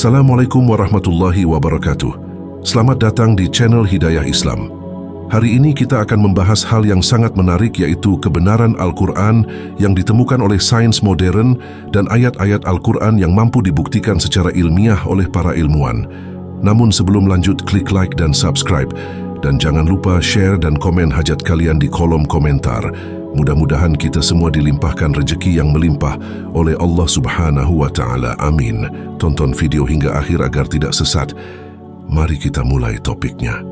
Assalamualaikum warahmatullahi wabarakatuh. Selamat datang di channel Hidayah Islam. Hari ini kita akan membahas hal yang sangat menarik, yaitu kebenaran Al-Quran yang ditemukan oleh sains modern dan ayat-ayat Al-Quran yang mampu dibuktikan secara ilmiah oleh para ilmuwan. Namun sebelum lanjut, klik like dan subscribe. Dan jangan lupa share dan komen hajat kalian di kolom komentar. Mudah-mudahan kita semua dilimpahkan rezeki yang melimpah oleh Allah Subhanahu wa Ta'ala. Amin. Tonton video hingga akhir agar tidak sesat. Mari kita mulai topiknya.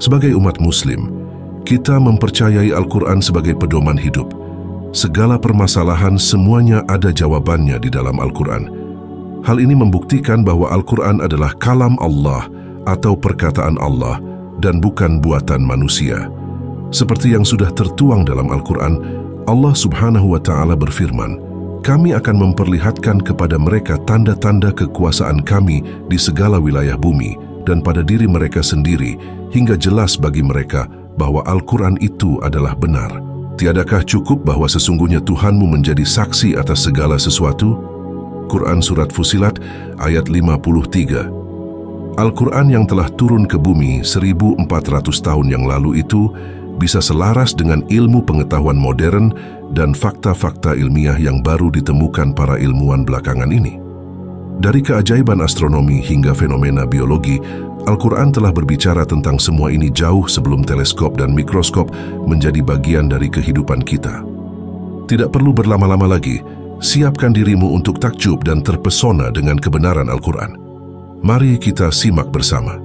Sebagai umat Muslim, kita mempercayai Al-Quran sebagai pedoman hidup. Segala permasalahan semuanya ada jawabannya di dalam Al-Quran. Hal ini membuktikan bahwa Al-Quran adalah kalam Allah atau perkataan Allah dan bukan buatan manusia. Seperti yang sudah tertuang dalam Al-Quran, Allah Subhanahu wa Ta'ala berfirman, "Kami akan memperlihatkan kepada mereka tanda-tanda kekuasaan kami di segala wilayah bumi dan pada diri mereka sendiri, hingga jelas bagi mereka bahwa Al-Quran itu adalah benar. Tiadakah cukup bahwa sesungguhnya Tuhanmu menjadi saksi atas segala sesuatu?" Quran Surat Fusilat ayat 53. Al-Quran yang telah turun ke bumi 1400 tahun yang lalu itu bisa selaras dengan ilmu pengetahuan modern dan fakta-fakta ilmiah yang baru ditemukan para ilmuwan belakangan ini. Dari keajaiban astronomi hingga fenomena biologi, Al-Quran telah berbicara tentang semua ini jauh sebelum teleskop dan mikroskop menjadi bagian dari kehidupan kita. Tidak perlu berlama-lama lagi, siapkan dirimu untuk takjub dan terpesona dengan kebenaran Al-Quran. Mari kita simak bersama.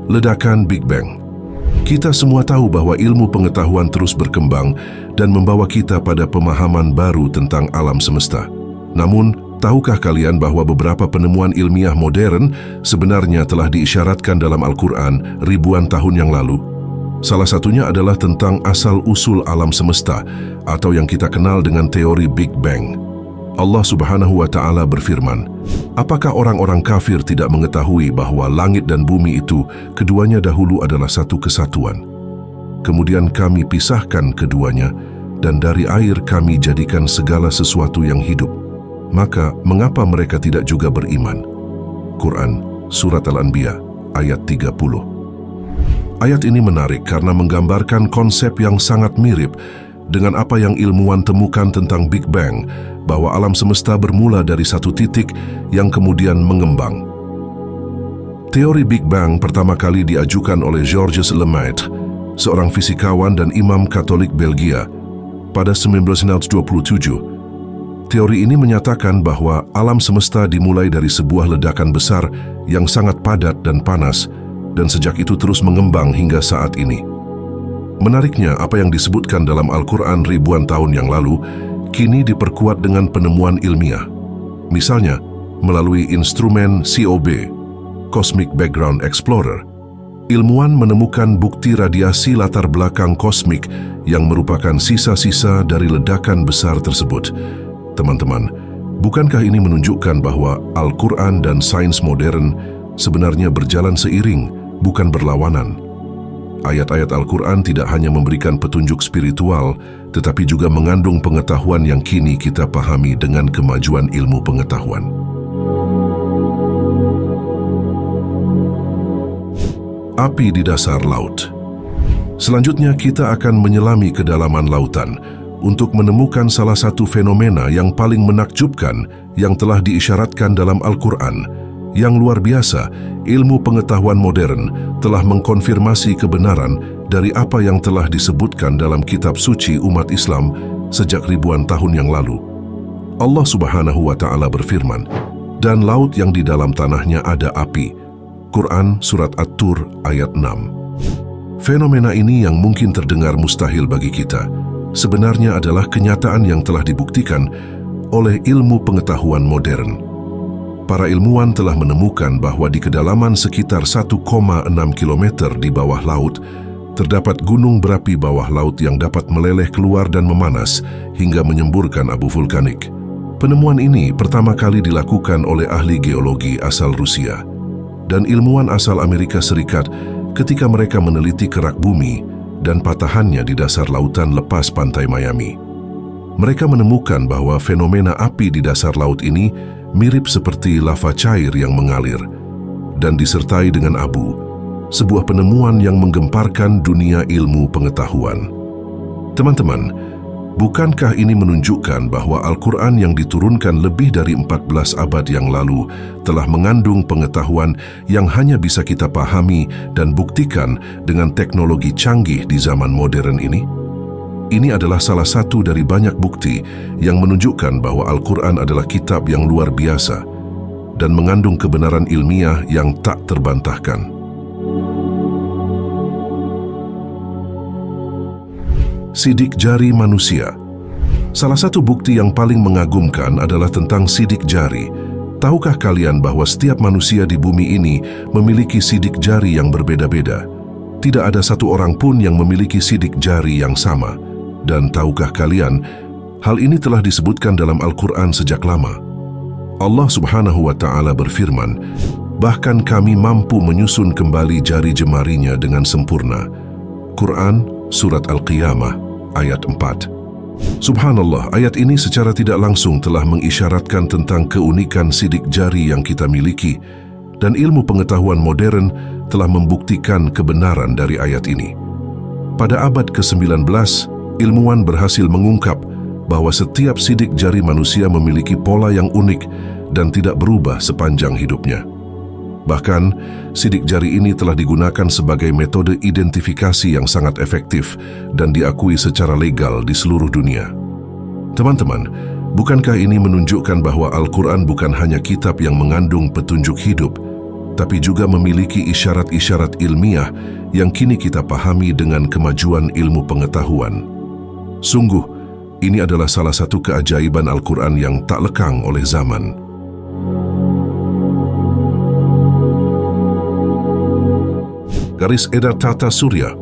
Ledakan Big Bang. Kita semua tahu bahwa ilmu pengetahuan terus berkembang dan membawa kita pada pemahaman baru tentang alam semesta. Namun, tahukah kalian bahwa beberapa penemuan ilmiah modern sebenarnya telah diisyaratkan dalam Al-Quran ribuan tahun yang lalu? Salah satunya adalah tentang asal-usul alam semesta atau yang kita kenal dengan teori Big Bang. Allah Subhanahu wa Ta'ala berfirman, "Apakah orang-orang kafir tidak mengetahui bahwa langit dan bumi itu keduanya dahulu adalah satu kesatuan? Kemudian kami pisahkan keduanya, dan dari air kami jadikan segala sesuatu yang hidup. Maka mengapa mereka tidak juga beriman?" Quran Surat Al-Anbiya ayat 30. Ayat ini menarik karena menggambarkan konsep yang sangat mirip dengan apa yang ilmuwan temukan tentang Big Bang, bahwa alam semesta bermula dari satu titik yang kemudian mengembang. Teori Big Bang pertama kali diajukan oleh Georges Lemaitre, seorang fisikawan dan imam Katolik Belgia, pada 1927. Teori ini menyatakan bahwa alam semesta dimulai dari sebuah ledakan besar yang sangat padat dan panas, dan sejak itu terus mengembang hingga saat ini. Menariknya, apa yang disebutkan dalam Al-Quran ribuan tahun yang lalu, kini diperkuat dengan penemuan ilmiah. Misalnya, melalui instrumen COB, Cosmic Background Explorer, ilmuwan menemukan bukti radiasi latar belakang kosmik yang merupakan sisa-sisa dari ledakan besar tersebut. Teman-teman, bukankah ini menunjukkan bahwa Al-Quran dan sains modern sebenarnya berjalan seiring, bukan berlawanan? Ayat-ayat Al-Quran tidak hanya memberikan petunjuk spiritual, tetapi juga mengandung pengetahuan yang kini kita pahami dengan kemajuan ilmu pengetahuan. Api di dasar laut. Selanjutnya kita akan menyelami kedalaman lautan untuk menemukan salah satu fenomena yang paling menakjubkan yang telah diisyaratkan dalam Al-Quran. Yang luar biasa, ilmu pengetahuan modern telah mengkonfirmasi kebenaran dari apa yang telah disebutkan dalam kitab suci umat Islam sejak ribuan tahun yang lalu. Allah Subhanahu wa Ta'ala berfirman, "Dan laut yang di dalam tanahnya ada api." Quran Surat At-Tur ayat 6. Fenomena ini yang mungkin terdengar mustahil bagi kita, sebenarnya adalah kenyataan yang telah dibuktikan oleh ilmu pengetahuan modern. Para ilmuwan telah menemukan bahwa di kedalaman sekitar 1,6 km di bawah laut, terdapat gunung berapi bawah laut yang dapat meleleh keluar dan memanas hingga menyemburkan abu vulkanik. Penemuan ini pertama kali dilakukan oleh ahli geologi asal Rusia. Dan ilmuwan asal Amerika Serikat ketika mereka meneliti kerak bumi dan patahannya di dasar lautan lepas pantai Miami. Mereka menemukan bahwa fenomena api di dasar laut ini mirip seperti lava cair yang mengalir dan disertai dengan abu, sebuah penemuan yang menggemparkan dunia ilmu pengetahuan. Teman-teman, bukankah ini menunjukkan bahwa Al-Quran yang diturunkan lebih dari 14 abad yang lalu telah mengandung pengetahuan yang hanya bisa kita pahami dan buktikan dengan teknologi canggih di zaman modern ini? Ini adalah salah satu dari banyak bukti yang menunjukkan bahwa Al-Quran adalah kitab yang luar biasa dan mengandung kebenaran ilmiah yang tak terbantahkan. Sidik jari manusia. Salah satu bukti yang paling mengagumkan adalah tentang sidik jari. Tahukah kalian bahwa setiap manusia di bumi ini memiliki sidik jari yang berbeda-beda? Tidak ada satu orang pun yang memiliki sidik jari yang sama. Dan tahukah kalian, hal ini telah disebutkan dalam Al-Quran sejak lama. Allah Subhanahu wa Ta'ala berfirman, "Bahkan kami mampu menyusun kembali jari jemarinya dengan sempurna." Quran, Surat Al-Qiyamah, ayat 4. Subhanallah, ayat ini secara tidak langsung telah mengisyaratkan tentang keunikan sidik jari yang kita miliki, dan ilmu pengetahuan modern telah membuktikan kebenaran dari ayat ini. Pada abad ke-19, ilmuwan berhasil mengungkap bahwa setiap sidik jari manusia memiliki pola yang unik dan tidak berubah sepanjang hidupnya. Bahkan, sidik jari ini telah digunakan sebagai metode identifikasi yang sangat efektif dan diakui secara legal di seluruh dunia. Teman-teman, bukankah ini menunjukkan bahwa Al-Quran bukan hanya kitab yang mengandung petunjuk hidup, tapi juga memiliki isyarat-isyarat ilmiah yang kini kita pahami dengan kemajuan ilmu pengetahuan? Sungguh, ini adalah salah satu keajaiban Al-Quran yang tak lekang oleh zaman. Garis edar tata surya.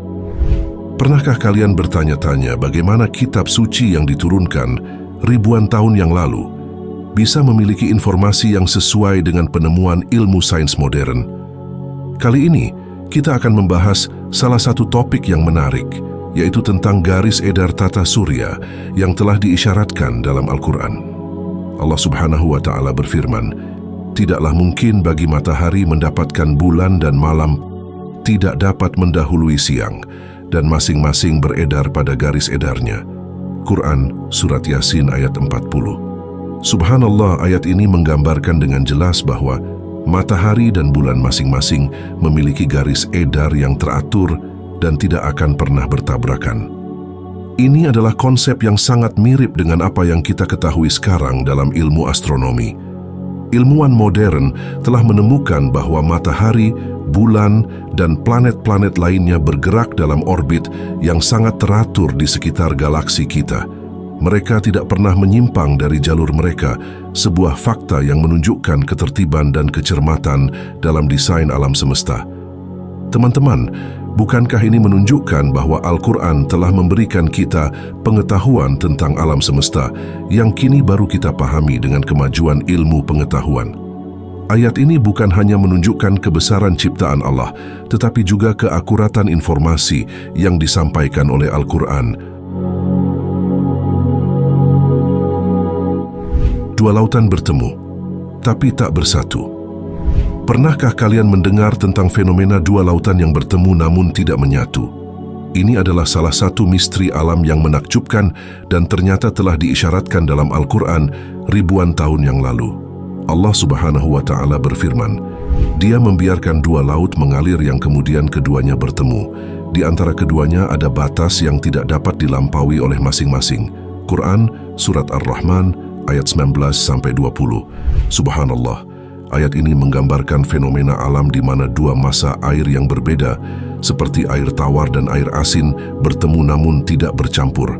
Pernahkah kalian bertanya-tanya bagaimana kitab suci yang diturunkan ribuan tahun yang lalu bisa memiliki informasi yang sesuai dengan penemuan ilmu sains modern? Kali ini, kita akan membahas salah satu topik yang menarik, yaitu tentang garis edar tata surya yang telah diisyaratkan dalam Al-Quran. Allah Subhanahu wa Ta'ala berfirman, "Tidaklah mungkin bagi matahari mendapatkan bulan dan malam tidak dapat mendahului siang, dan masing-masing beredar pada garis edarnya." Quran, Surat Yasin ayat 40. Subhanallah, ayat ini menggambarkan dengan jelas bahwa matahari dan bulan masing-masing memiliki garis edar yang teratur dan tidak akan pernah bertabrakan. Ini adalah konsep yang sangat mirip dengan apa yang kita ketahui sekarang dalam ilmu astronomi. Ilmuwan modern telah menemukan bahwa matahari, bulan, dan planet-planet lainnya bergerak dalam orbit yang sangat teratur di sekitar galaksi kita. Mereka tidak pernah menyimpang dari jalur mereka, sebuah fakta yang menunjukkan ketertiban dan kecermatan dalam desain alam semesta. Teman-teman, bukankah ini menunjukkan bahwa Al-Quran telah memberikan kita pengetahuan tentang alam semesta yang kini baru kita pahami dengan kemajuan ilmu pengetahuan? Ayat ini bukan hanya menunjukkan kebesaran ciptaan Allah, tetapi juga keakuratan informasi yang disampaikan oleh Al-Quran. Dua lautan bertemu, tapi tak bersatu. Pernahkah kalian mendengar tentang fenomena dua lautan yang bertemu namun tidak menyatu? Ini adalah salah satu misteri alam yang menakjubkan dan ternyata telah diisyaratkan dalam Al-Quran ribuan tahun yang lalu. Allah Subhanahu wa Ta'ala berfirman, "Dia membiarkan dua laut mengalir yang kemudian keduanya bertemu. Di antara keduanya ada batas yang tidak dapat dilampaui oleh masing-masing." Quran, Surat Ar-Rahman, ayat 19-20. Subhanallah, ayat ini menggambarkan fenomena alam di mana dua massa air yang berbeda, seperti air tawar dan air asin, bertemu namun tidak bercampur.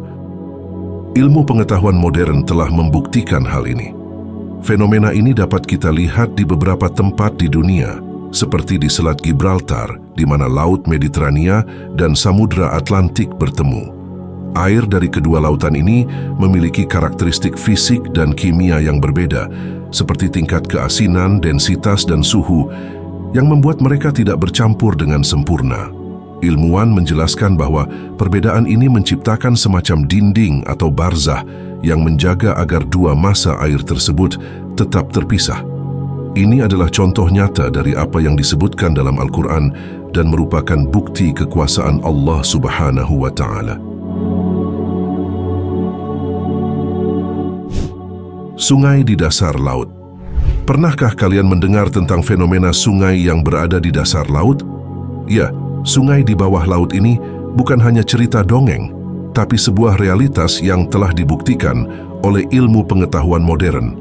Ilmu pengetahuan modern telah membuktikan hal ini. Fenomena ini dapat kita lihat di beberapa tempat di dunia, seperti di Selat Gibraltar, di mana Laut Mediterania dan Samudra Atlantik bertemu. Air dari kedua lautan ini memiliki karakteristik fisik dan kimia yang berbeda, seperti tingkat keasinan, densitas, dan suhu, yang membuat mereka tidak bercampur dengan sempurna. Ilmuwan menjelaskan bahwa perbedaan ini menciptakan semacam dinding atau barzah yang menjaga agar dua masa air tersebut tetap terpisah. Ini adalah contoh nyata dari apa yang disebutkan dalam Al-Quran dan merupakan bukti kekuasaan Allah Subhanahu wa Ta'ala. Sungai di dasar laut. Pernahkah kalian mendengar tentang fenomena sungai yang berada di dasar laut? Ya, sungai di bawah laut ini bukan hanya cerita dongeng, tapi sebuah realitas yang telah dibuktikan oleh ilmu pengetahuan modern.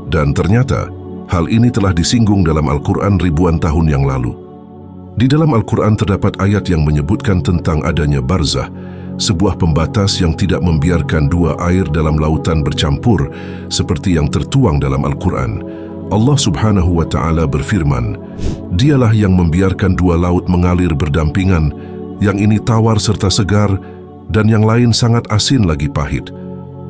Dan ternyata, hal ini telah disinggung dalam Al-Quran ribuan tahun yang lalu. Di dalam Al-Quran terdapat ayat yang menyebutkan tentang adanya barzah, sebuah pembatas yang tidak membiarkan dua air dalam lautan bercampur seperti yang tertuang dalam Al-Quran. Allah Subhanahu wa Ta'ala berfirman, "Dialah yang membiarkan dua laut mengalir berdampingan, yang ini tawar serta segar, dan yang lain sangat asin lagi pahit.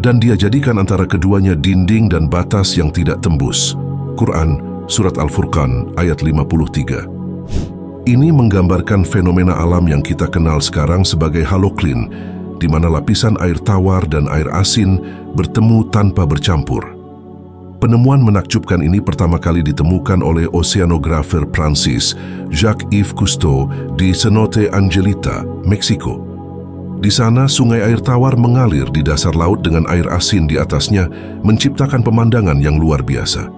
Dan Dia jadikan antara keduanya dinding dan batas yang tidak tembus." Quran, Surat Al-Furqan, ayat 53. Ini menggambarkan fenomena alam yang kita kenal sekarang sebagai haloklin, di mana lapisan air tawar dan air asin bertemu tanpa bercampur. Penemuan menakjubkan ini pertama kali ditemukan oleh oceanografer Prancis Jacques-Yves Cousteau di Cenote Angelita, Meksiko. Di sana, sungai air tawar mengalir di dasar laut dengan air asin di atasnya, menciptakan pemandangan yang luar biasa.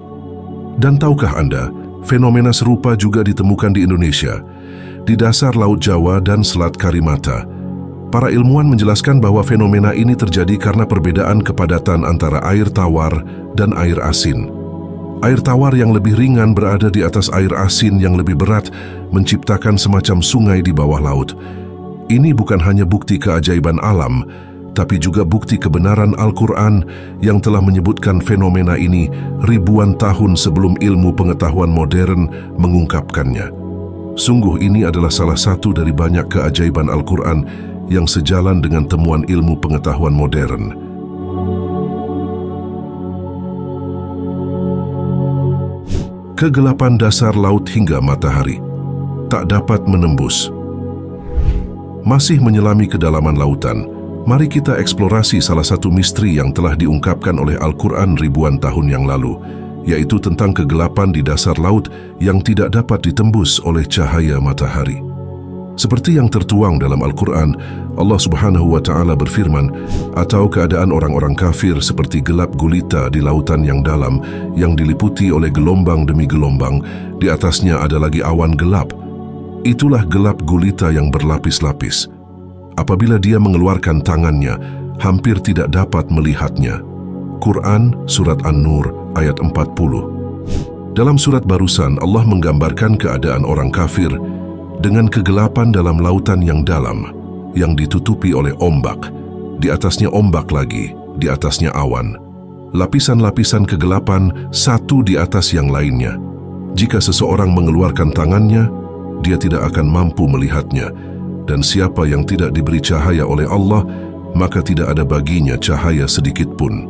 Dan tahukah Anda, fenomena serupa juga ditemukan di Indonesia, di dasar Laut Jawa dan Selat Karimata. Para ilmuwan menjelaskan bahwa fenomena ini terjadi karena perbedaan kepadatan antara air tawar dan air asin. Air tawar yang lebih ringan berada di atas air asin yang lebih berat, menciptakan semacam sungai di bawah laut. Ini bukan hanya bukti keajaiban alam, tapi juga bukti kebenaran Al-Quran yang telah menyebutkan fenomena ini ribuan tahun sebelum ilmu pengetahuan modern mengungkapkannya. Sungguh ini adalah salah satu dari banyak keajaiban Al-Quran yang sejalan dengan temuan ilmu pengetahuan modern. Kegelapan dasar laut hingga matahari tak dapat menembus. Masih menyelami kedalaman lautan, mari kita eksplorasi salah satu misteri yang telah diungkapkan oleh Al-Quran ribuan tahun yang lalu, yaitu tentang kegelapan di dasar laut yang tidak dapat ditembus oleh cahaya matahari. Seperti yang tertuang dalam Al-Quran, Allah Subhanahu wa Ta'ala berfirman, "Atau keadaan orang-orang kafir seperti gelap gulita di lautan yang dalam, yang diliputi oleh gelombang demi gelombang, di atasnya ada lagi awan gelap. Itulah gelap gulita yang berlapis-lapis. Apabila dia mengeluarkan tangannya, hampir tidak dapat melihatnya." Quran, Surat An-Nur, ayat 40. Dalam surat barusan, Allah menggambarkan keadaan orang kafir dengan kegelapan dalam lautan yang dalam, yang ditutupi oleh ombak, di atasnya ombak lagi, di atasnya awan. Lapisan-lapisan kegelapan satu di atas yang lainnya. Jika seseorang mengeluarkan tangannya, dia tidak akan mampu melihatnya, dan siapa yang tidak diberi cahaya oleh Allah, maka tidak ada baginya cahaya sedikit pun.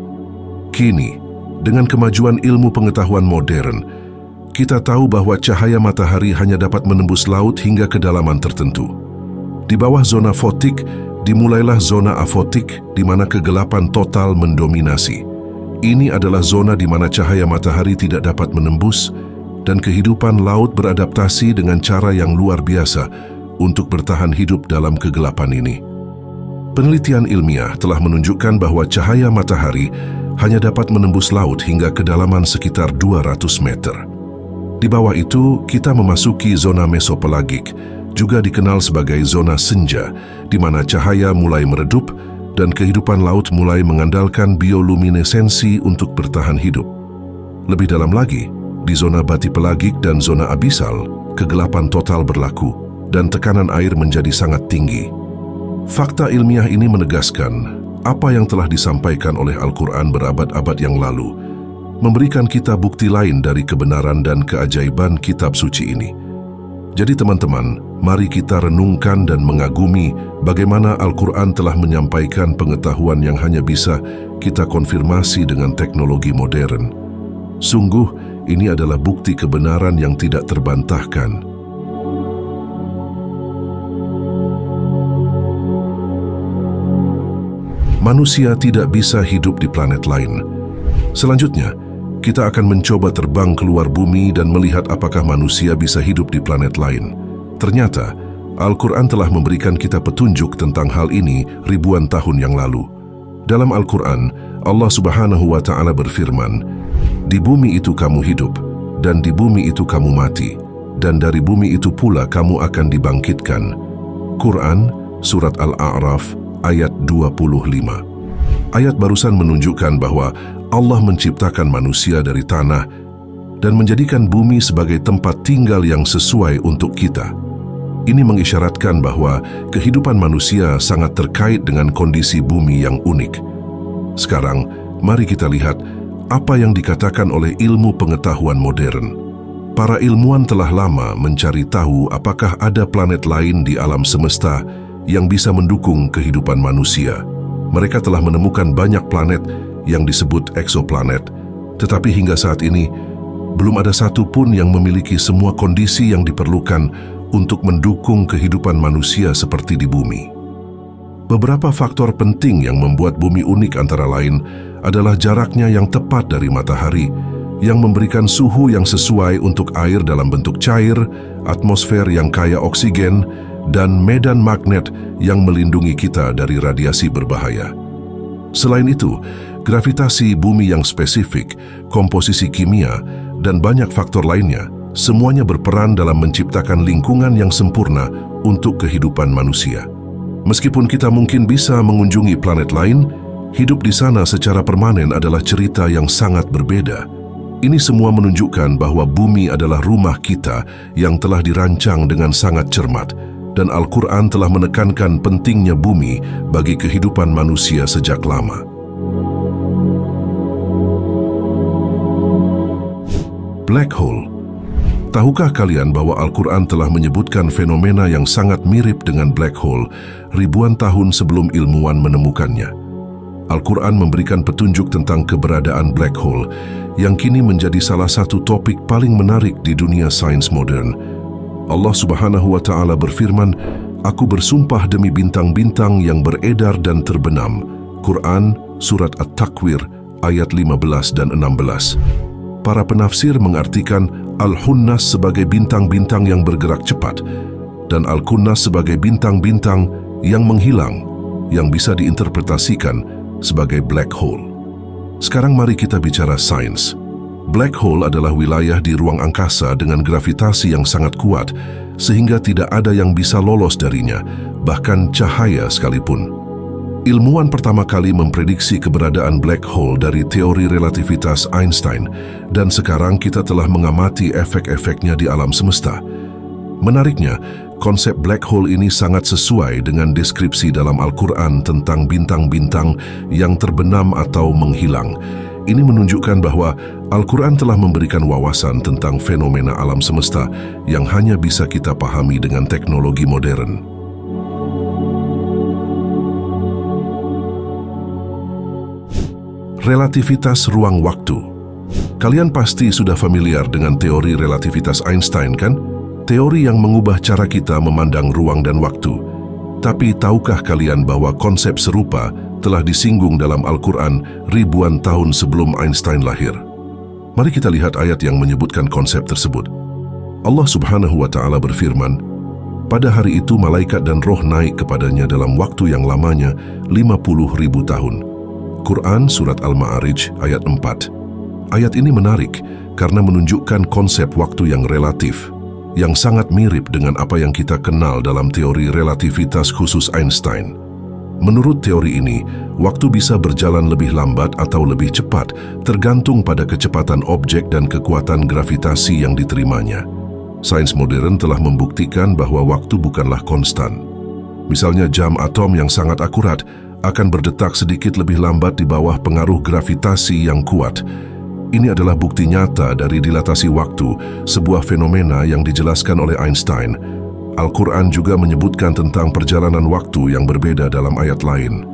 Kini, dengan kemajuan ilmu pengetahuan modern, kita tahu bahwa cahaya matahari hanya dapat menembus laut hingga kedalaman tertentu. Di bawah zona fotik, dimulailah zona afotik, di mana kegelapan total mendominasi. Ini adalah zona di mana cahaya matahari tidak dapat menembus, dan kehidupan laut beradaptasi dengan cara yang luar biasa untuk bertahan hidup dalam kegelapan ini. Penelitian ilmiah telah menunjukkan bahwa cahaya matahari hanya dapat menembus laut hingga kedalaman sekitar 200 meter. Di bawah itu, kita memasuki zona mesopelagik, juga dikenal sebagai zona senja, di mana cahaya mulai meredup dan kehidupan laut mulai mengandalkan bioluminesensi untuk bertahan hidup. Lebih dalam lagi, di zona batipelagik dan zona abisal, kegelapan total berlaku dan tekanan air menjadi sangat tinggi. Fakta ilmiah ini menegaskan apa yang telah disampaikan oleh Al-Quran berabad-abad yang lalu, memberikan kita bukti lain dari kebenaran dan keajaiban kitab suci ini. Jadi teman-teman, mari kita renungkan dan mengagumi bagaimana Al-Quran telah menyampaikan pengetahuan yang hanya bisa kita konfirmasi dengan teknologi modern. Sungguh, ini adalah bukti kebenaran yang tidak terbantahkan. Manusia tidak bisa hidup di planet lain. Selanjutnya, kita akan mencoba terbang keluar bumi dan melihat apakah manusia bisa hidup di planet lain. Ternyata, Al-Quran telah memberikan kita petunjuk tentang hal ini ribuan tahun yang lalu. Dalam Al-Quran, Allah Subhanahu wa Ta'ala berfirman, "Di bumi itu kamu hidup, dan di bumi itu kamu mati, dan dari bumi itu pula kamu akan dibangkitkan." Quran, Surat Al-A'raf, ayat 25. Ayat barusan menunjukkan bahwa Allah menciptakan manusia dari tanah dan menjadikan bumi sebagai tempat tinggal yang sesuai untuk kita. Ini mengisyaratkan bahwa kehidupan manusia sangat terkait dengan kondisi bumi yang unik. Sekarang, mari kita lihat apa yang dikatakan oleh ilmu pengetahuan modern. Para ilmuwan telah lama mencari tahu apakah ada planet lain di alam semesta yang bisa mendukung kehidupan manusia. Mereka telah menemukan banyak planet yang disebut eksoplanet, tetapi hingga saat ini, belum ada satu pun yang memiliki semua kondisi yang diperlukan untuk mendukung kehidupan manusia seperti di bumi. Beberapa faktor penting yang membuat bumi unik antara lain adalah jaraknya yang tepat dari matahari, yang memberikan suhu yang sesuai untuk air dalam bentuk cair, atmosfer yang kaya oksigen, dan medan magnet yang melindungi kita dari radiasi berbahaya. Selain itu, gravitasi bumi yang spesifik, komposisi kimia, dan banyak faktor lainnya semuanya berperan dalam menciptakan lingkungan yang sempurna untuk kehidupan manusia. Meskipun kita mungkin bisa mengunjungi planet lain, hidup di sana secara permanen adalah cerita yang sangat berbeda. Ini semua menunjukkan bahwa bumi adalah rumah kita yang telah dirancang dengan sangat cermat, dan Al-Quran telah menekankan pentingnya bumi bagi kehidupan manusia sejak lama. Black hole. Tahukah kalian bahwa Al-Quran telah menyebutkan fenomena yang sangat mirip dengan black hole ribuan tahun sebelum ilmuwan menemukannya? Al-Quran memberikan petunjuk tentang keberadaan black hole yang kini menjadi salah satu topik paling menarik di dunia sains modern. Allah Subhanahu wa Ta'ala berfirman, "Aku bersumpah demi bintang-bintang yang beredar dan terbenam." Quran, Surat At-Takwir, ayat 15 dan 16. Para penafsir mengartikan Al-Hunnas sebagai bintang-bintang yang bergerak cepat dan Al-Kunnas sebagai bintang-bintang yang menghilang, yang bisa diinterpretasikan sebagai black hole. Sekarang mari kita bicara sains. Black hole adalah wilayah di ruang angkasa dengan gravitasi yang sangat kuat sehingga tidak ada yang bisa lolos darinya, bahkan cahaya sekalipun. Ilmuwan pertama kali memprediksi keberadaan black hole dari teori relativitas Einstein, dan sekarang kita telah mengamati efek-efeknya di alam semesta. Menariknya, konsep black hole ini sangat sesuai dengan deskripsi dalam Al-Quran tentang bintang-bintang yang terbenam atau menghilang. Ini menunjukkan bahwa Al-Quran telah memberikan wawasan tentang fenomena alam semesta yang hanya bisa kita pahami dengan teknologi modern. Relativitas ruang waktu. Kalian pasti sudah familiar dengan teori relativitas Einstein, kan? Teori yang mengubah cara kita memandang ruang dan waktu. Tapi tahukah kalian bahwa konsep serupa telah disinggung dalam Al-Quran ribuan tahun sebelum Einstein lahir? Mari kita lihat ayat yang menyebutkan konsep tersebut. Allah Subhanahu wa Ta'ala berfirman, "Pada hari itu malaikat dan roh naik kepadanya dalam waktu yang lamanya 50.000 tahun." Quran, Surat Al-Ma'arij, ayat 4. Ayat ini menarik karena menunjukkan konsep waktu yang relatif, yang sangat mirip dengan apa yang kita kenal dalam teori relativitas khusus Einstein. Menurut teori ini, waktu bisa berjalan lebih lambat atau lebih cepat, tergantung pada kecepatan objek dan kekuatan gravitasi yang diterimanya. Sains modern telah membuktikan bahwa waktu bukanlah konstan. Misalnya jam atom yang sangat akurat akan berdetak sedikit lebih lambat di bawah pengaruh gravitasi yang kuat. Ini adalah bukti nyata dari dilatasi waktu, sebuah fenomena yang dijelaskan oleh Einstein. Al-Quran juga menyebutkan tentang perjalanan waktu yang berbeda dalam ayat lain.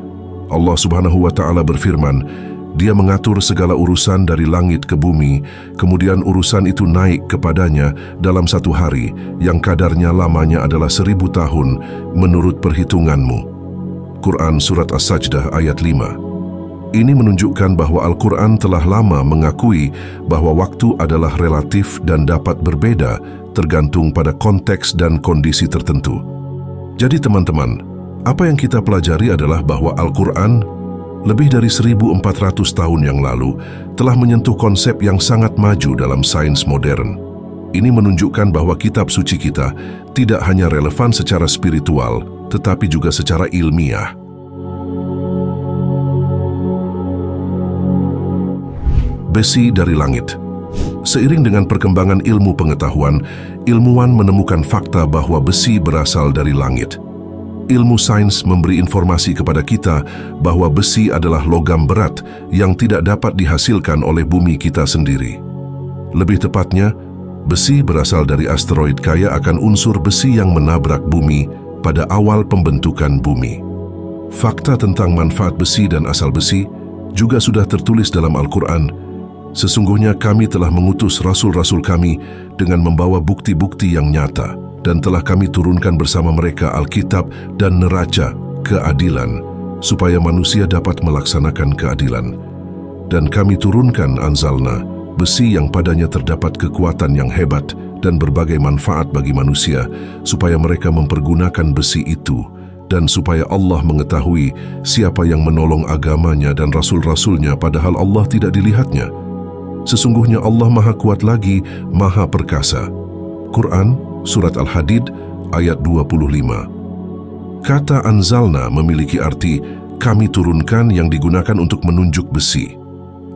Allah Subhanahu wa Ta'ala berfirman, Dia mengatur segala urusan dari langit ke bumi, kemudian urusan itu naik kepadanya dalam satu hari, yang kadarnya lamanya adalah 1000 tahun menurut perhitunganmu. Quran Surat As-Sajdah ayat 5. Ini menunjukkan bahwa Al-Quran telah lama mengakui bahwa waktu adalah relatif dan dapat berbeda tergantung pada konteks dan kondisi tertentu. Jadi teman-teman, apa yang kita pelajari adalah bahwa Al-Quran lebih dari 1400 tahun yang lalu telah menyentuh konsep yang sangat maju dalam sains modern. Ini menunjukkan bahwa kitab suci kita tidak hanya relevan secara spiritual, tetapi juga secara ilmiah. Besi dari langit. Seiring dengan perkembangan ilmu pengetahuan, ilmuwan menemukan fakta bahwa besi berasal dari langit. Ilmu sains memberi informasi kepada kita bahwa besi adalah logam berat yang tidak dapat dihasilkan oleh bumi kita sendiri. Lebih tepatnya, besi berasal dari asteroid kaya akan unsur besi yang menabrak bumi pada awal pembentukan bumi. Fakta tentang manfaat besi dan asal besi juga sudah tertulis dalam Al-Quran. Sesungguhnya kami telah mengutus rasul-rasul kami dengan membawa bukti-bukti yang nyata, dan telah kami turunkan bersama mereka Alkitab dan neraca keadilan, supaya manusia dapat melaksanakan keadilan. Dan kami turunkan anzalna, besi yang padanya terdapat kekuatan yang hebat dan berbagai manfaat bagi manusia, supaya mereka mempergunakan besi itu, dan supaya Allah mengetahui siapa yang menolong agamanya dan rasul-rasulnya padahal Allah tidak dilihatnya. Sesungguhnya Allah Maha Kuat lagi, Maha Perkasa. Quran Surat Al-Hadid ayat 25. Kata anzalna memiliki arti kami turunkan yang digunakan untuk menunjuk besi.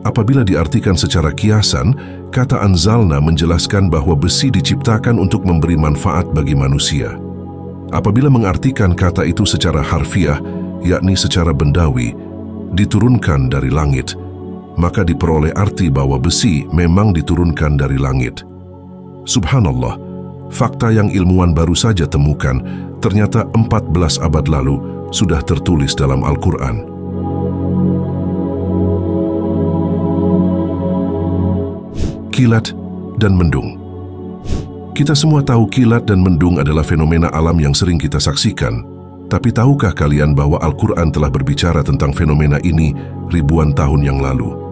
Apabila diartikan secara kiasan, kata anzalna menjelaskan bahwa besi diciptakan untuk memberi manfaat bagi manusia. Apabila mengartikan kata itu secara harfiah, yakni secara bendawi, diturunkan dari langit, maka diperoleh arti bahwa besi memang diturunkan dari langit. Subhanallah, fakta yang ilmuwan baru saja temukan ternyata 14 abad lalu sudah tertulis dalam Al-Quran. Kilat dan mendung. Kita semua tahu kilat dan mendung adalah fenomena alam yang sering kita saksikan. Tapi tahukah kalian bahwa Al-Quran telah berbicara tentang fenomena ini ribuan tahun yang lalu?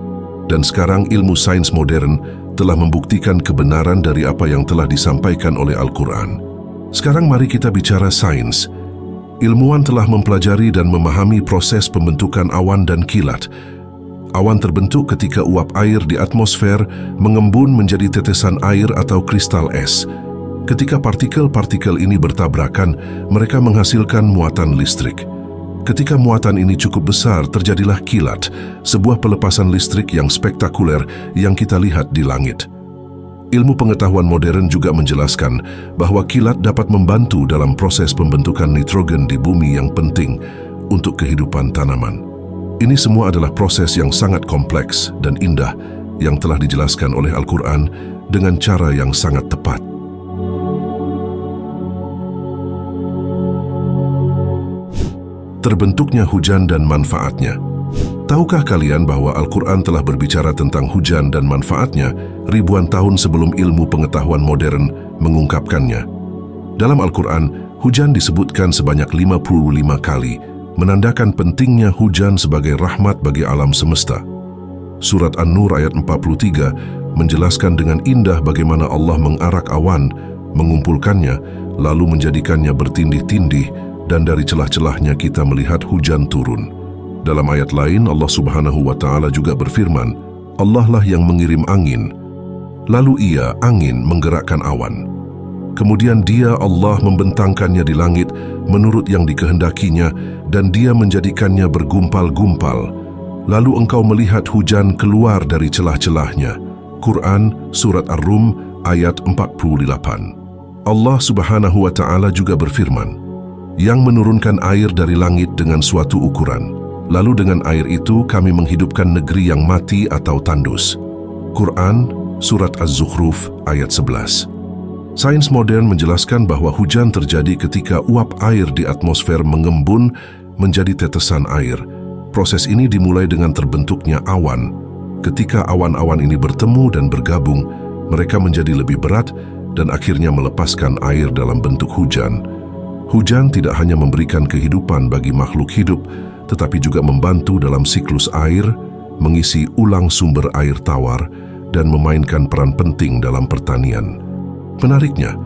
Dan sekarang ilmu sains modern telah membuktikan kebenaran dari apa yang telah disampaikan oleh Al-Quran. Sekarang mari kita bicara sains. Ilmuwan telah mempelajari dan memahami proses pembentukan awan dan kilat. Awan terbentuk ketika uap air di atmosfer mengembun menjadi tetesan air atau kristal es. Ketika partikel-partikel ini bertabrakan, mereka menghasilkan muatan listrik. Ketika muatan ini cukup besar, terjadilah kilat, sebuah pelepasan listrik yang spektakuler yang kita lihat di langit. Ilmu pengetahuan modern juga menjelaskan bahwa kilat dapat membantu dalam proses pembentukan nitrogen di bumi yang penting untuk kehidupan tanaman. Ini semua adalah proses yang sangat kompleks dan indah yang telah dijelaskan oleh Al-Quran dengan cara yang sangat tepat. Terbentuknya hujan dan manfaatnya. Tahukah kalian bahwa Al-Quran telah berbicara tentang hujan dan manfaatnya ribuan tahun sebelum ilmu pengetahuan modern mengungkapkannya? Dalam Al-Quran, hujan disebutkan sebanyak 55 kali, menandakan pentingnya hujan sebagai rahmat bagi alam semesta. Surat An-Nur ayat 43 menjelaskan dengan indah bagaimana Allah mengarak awan, mengumpulkannya, lalu menjadikannya bertindih-tindih, dan dari celah-celahnya kita melihat hujan turun. Dalam ayat lain, Allah Subhanahu wa Ta'ala juga berfirman, Allah lah yang mengirim angin, lalu Ia, angin, menggerakkan awan. Kemudian Dia, Allah, membentangkannya di langit menurut yang dikehendakinya, dan Dia menjadikannya bergumpal-gumpal. Lalu engkau melihat hujan keluar dari celah-celahnya. Quran Surat Ar-Rum ayat 48. Allah Subhanahu wa Ta'ala juga berfirman, yang menurunkan air dari langit dengan suatu ukuran. Lalu dengan air itu kami menghidupkan negeri yang mati atau tandus. Quran Surat Az-Zukhruf ayat 11. Sains modern menjelaskan bahwa hujan terjadi ketika uap air di atmosfer mengembun menjadi tetesan air. Proses ini dimulai dengan terbentuknya awan. Ketika awan-awan ini bertemu dan bergabung, mereka menjadi lebih berat dan akhirnya melepaskan air dalam bentuk hujan. Hujan tidak hanya memberikan kehidupan bagi makhluk hidup, tetapi juga membantu dalam siklus air, mengisi ulang sumber air tawar, dan memainkan peran penting dalam pertanian. Menariknya,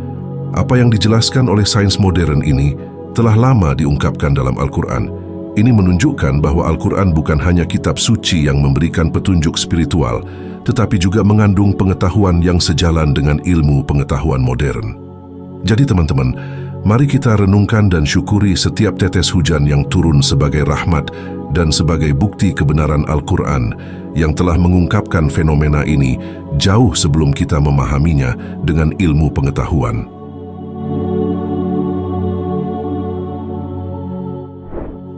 apa yang dijelaskan oleh sains modern ini telah lama diungkapkan dalam Al-Quran. Ini menunjukkan bahwa Al-Quran bukan hanya kitab suci yang memberikan petunjuk spiritual, tetapi juga mengandung pengetahuan yang sejalan dengan ilmu pengetahuan modern. Jadi teman-teman, mari kita renungkan dan syukuri setiap tetes hujan yang turun sebagai rahmat dan sebagai bukti kebenaran Al-Quran yang telah mengungkapkan fenomena ini jauh sebelum kita memahaminya dengan ilmu pengetahuan.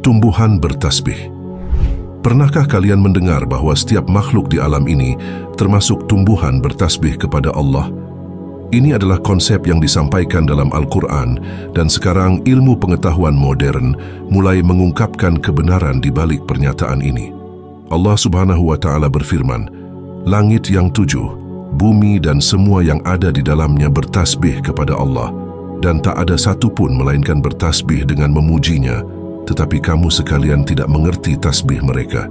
Tumbuhan bertasbih. Pernahkah kalian mendengar bahwa setiap makhluk di alam ini, termasuk tumbuhan, bertasbih kepada Allah? Ini adalah konsep yang disampaikan dalam Al-Quran, dan sekarang ilmu pengetahuan modern mulai mengungkapkan kebenaran di balik pernyataan ini. Allah Subhanahu wa Ta'ala berfirman, "Langit yang 7, bumi dan semua yang ada di dalamnya bertasbih kepada Allah, dan tak ada satu pun melainkan bertasbih dengan memujinya, tetapi kamu sekalian tidak mengerti tasbih mereka.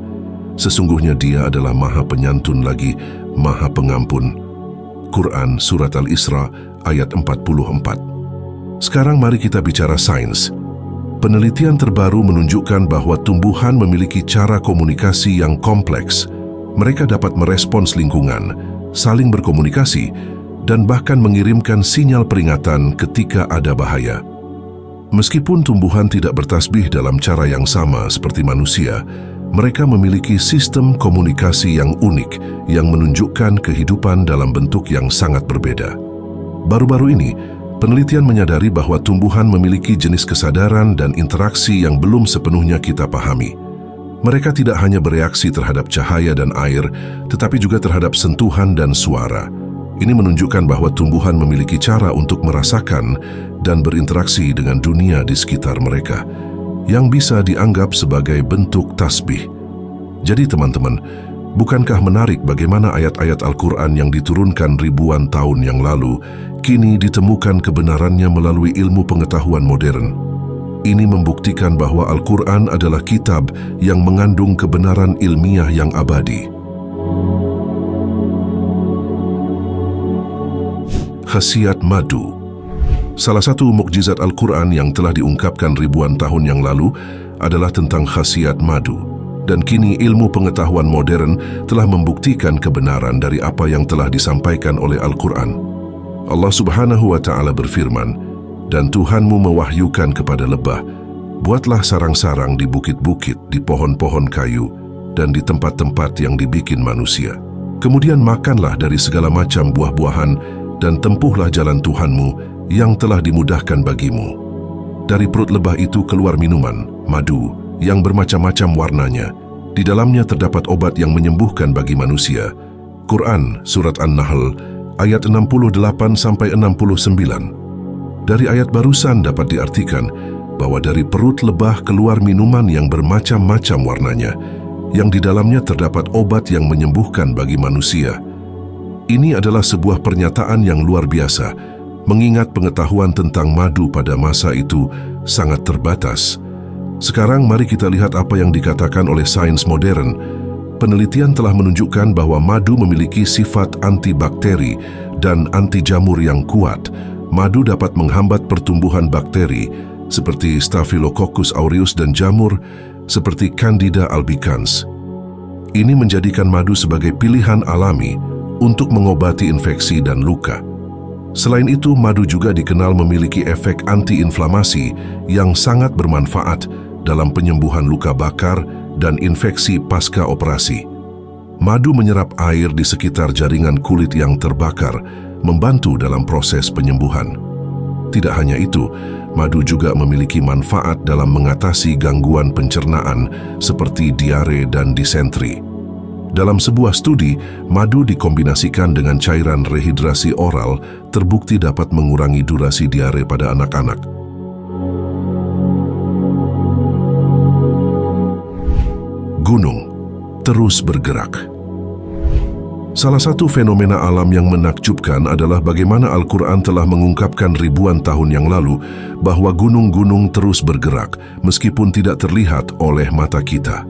Sesungguhnya Dia adalah Maha Penyantun lagi Maha Pengampun." Quran Surat Al-Isra ayat 44. Sekarang mari kita bicara sains. Penelitian terbaru menunjukkan bahwa tumbuhan memiliki cara komunikasi yang kompleks. Mereka dapat merespons lingkungan, saling berkomunikasi, dan bahkan mengirimkan sinyal peringatan ketika ada bahaya. Meskipun tumbuhan tidak bertasbih dalam cara yang sama seperti manusia, mereka memiliki sistem komunikasi yang unik yang menunjukkan kehidupan dalam bentuk yang sangat berbeda. Baru-baru ini, penelitian menyadari bahwa tumbuhan memiliki jenis kesadaran dan interaksi yang belum sepenuhnya kita pahami. Mereka tidak hanya bereaksi terhadap cahaya dan air, tetapi juga terhadap sentuhan dan suara. Ini menunjukkan bahwa tumbuhan memiliki cara untuk merasakan dan berinteraksi dengan dunia di sekitar mereka, yang bisa dianggap sebagai bentuk tasbih. Jadi teman-teman, bukankah menarik bagaimana ayat-ayat Al-Quran yang diturunkan ribuan tahun yang lalu, kini ditemukan kebenarannya melalui ilmu pengetahuan modern? Ini membuktikan bahwa Al-Quran adalah kitab yang mengandung kebenaran ilmiah yang abadi. Khasiat madu. Salah satu mukjizat Al-Quran yang telah diungkapkan ribuan tahun yang lalu adalah tentang khasiat madu. Dan kini ilmu pengetahuan modern telah membuktikan kebenaran dari apa yang telah disampaikan oleh Al-Quran. Allah Subhanahu wa Ta'ala berfirman, "Dan Tuhanmu mewahyukan kepada lebah, buatlah sarang-sarang di bukit-bukit, di pohon-pohon kayu, dan di tempat-tempat yang dibikin manusia. Kemudian makanlah dari segala macam buah-buahan, dan tempuhlah jalan Tuhanmu yang telah dimudahkan bagimu. Dari perut lebah itu keluar minuman, madu, yang bermacam-macam warnanya. Di dalamnya terdapat obat yang menyembuhkan bagi manusia." Quran Surat An-Nahl ayat 68-69. Dari ayat barusan dapat diartikan bahwa dari perut lebah keluar minuman yang bermacam-macam warnanya, yang di dalamnya terdapat obat yang menyembuhkan bagi manusia. Ini adalah sebuah pernyataan yang luar biasa, mengingat pengetahuan tentang madu pada masa itu sangat terbatas. Sekarang mari kita lihat apa yang dikatakan oleh sains modern. Penelitian telah menunjukkan bahwa madu memiliki sifat antibakteri dan anti jamur yang kuat. Madu dapat menghambat pertumbuhan bakteri seperti Staphylococcus aureus dan jamur seperti Candida albicans. Ini menjadikan madu sebagai pilihan alami untuk mengobati infeksi dan luka. Selain itu, madu juga dikenal memiliki efek antiinflamasi yang sangat bermanfaat dalam penyembuhan luka bakar dan infeksi pasca operasi. Madu menyerap air di sekitar jaringan kulit yang terbakar, membantu dalam proses penyembuhan. Tidak hanya itu, madu juga memiliki manfaat dalam mengatasi gangguan pencernaan seperti diare dan disentri. Dalam sebuah studi, madu dikombinasikan dengan cairan rehidrasi oral terbukti dapat mengurangi durasi diare pada anak-anak. Gunung terus bergerak. Salah satu fenomena alam yang menakjubkan adalah bagaimana Al-Quran telah mengungkapkan ribuan tahun yang lalu bahwa gunung-gunung terus bergerak meskipun tidak terlihat oleh mata kita.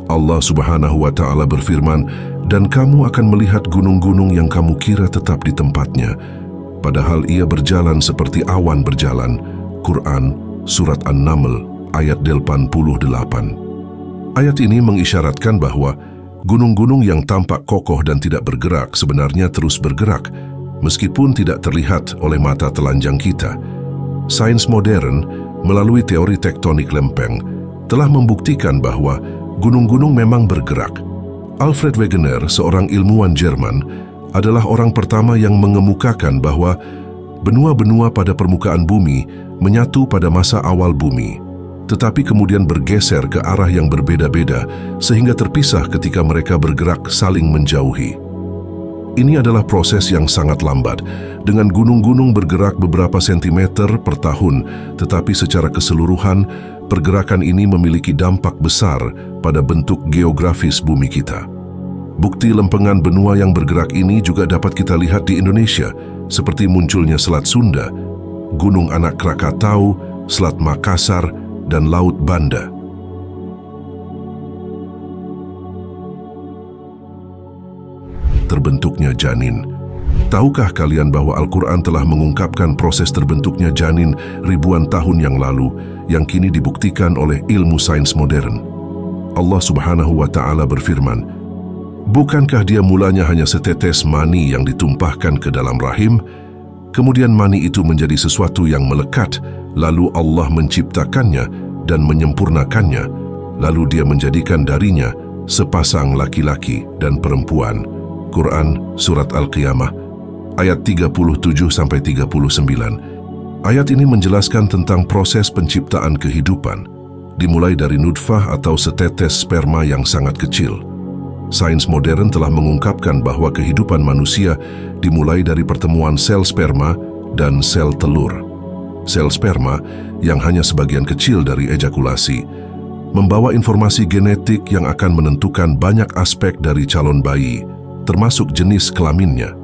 Allah Subhanahu wa Ta'ala berfirman, "Dan kamu akan melihat gunung-gunung yang kamu kira tetap di tempatnya, padahal ia berjalan seperti awan berjalan." Quran Surat An-Naml ayat 88. Ayat ini mengisyaratkan bahwa gunung-gunung yang tampak kokoh dan tidak bergerak sebenarnya terus bergerak, meskipun tidak terlihat oleh mata telanjang kita. Sains modern melalui teori tektonik lempeng telah membuktikan bahwa gunung-gunung memang bergerak. Alfred Wegener, seorang ilmuwan Jerman, adalah orang pertama yang mengemukakan bahwa benua-benua pada permukaan bumi menyatu pada masa awal bumi, tetapi kemudian bergeser ke arah yang berbeda-beda sehingga terpisah ketika mereka bergerak saling menjauhi. Ini adalah proses yang sangat lambat, dengan gunung-gunung bergerak beberapa sentimeter per tahun, tetapi secara keseluruhan, pergerakan ini memiliki dampak besar pada bentuk geografis bumi kita. Bukti lempengan benua yang bergerak ini juga dapat kita lihat di Indonesia, seperti munculnya Selat Sunda, Gunung Anak Krakatau, Selat Makassar, dan Laut Banda. Terbentuknya janin. Tahukah kalian bahwa Al-Quran telah mengungkapkan proses terbentuknya janin ribuan tahun yang lalu yang kini dibuktikan oleh ilmu sains modern? Allah Subhanahu wa Ta'ala berfirman, "Bukankah dia mulanya hanya setetes mani yang ditumpahkan ke dalam rahim? Kemudian mani itu menjadi sesuatu yang melekat, lalu Allah menciptakannya dan menyempurnakannya, lalu dia menjadikan darinya sepasang laki-laki dan perempuan." Quran Surat Al-Qiyamah ayat 37-39. Ayat ini menjelaskan tentang proses penciptaan kehidupan, dimulai dari nutfah atau setetes sperma yang sangat kecil. Sains modern telah mengungkapkan bahwa kehidupan manusia dimulai dari pertemuan sel sperma dan sel telur. Sel sperma, yang hanya sebagian kecil dari ejakulasi, membawa informasi genetik yang akan menentukan banyak aspek dari calon bayi, termasuk jenis kelaminnya.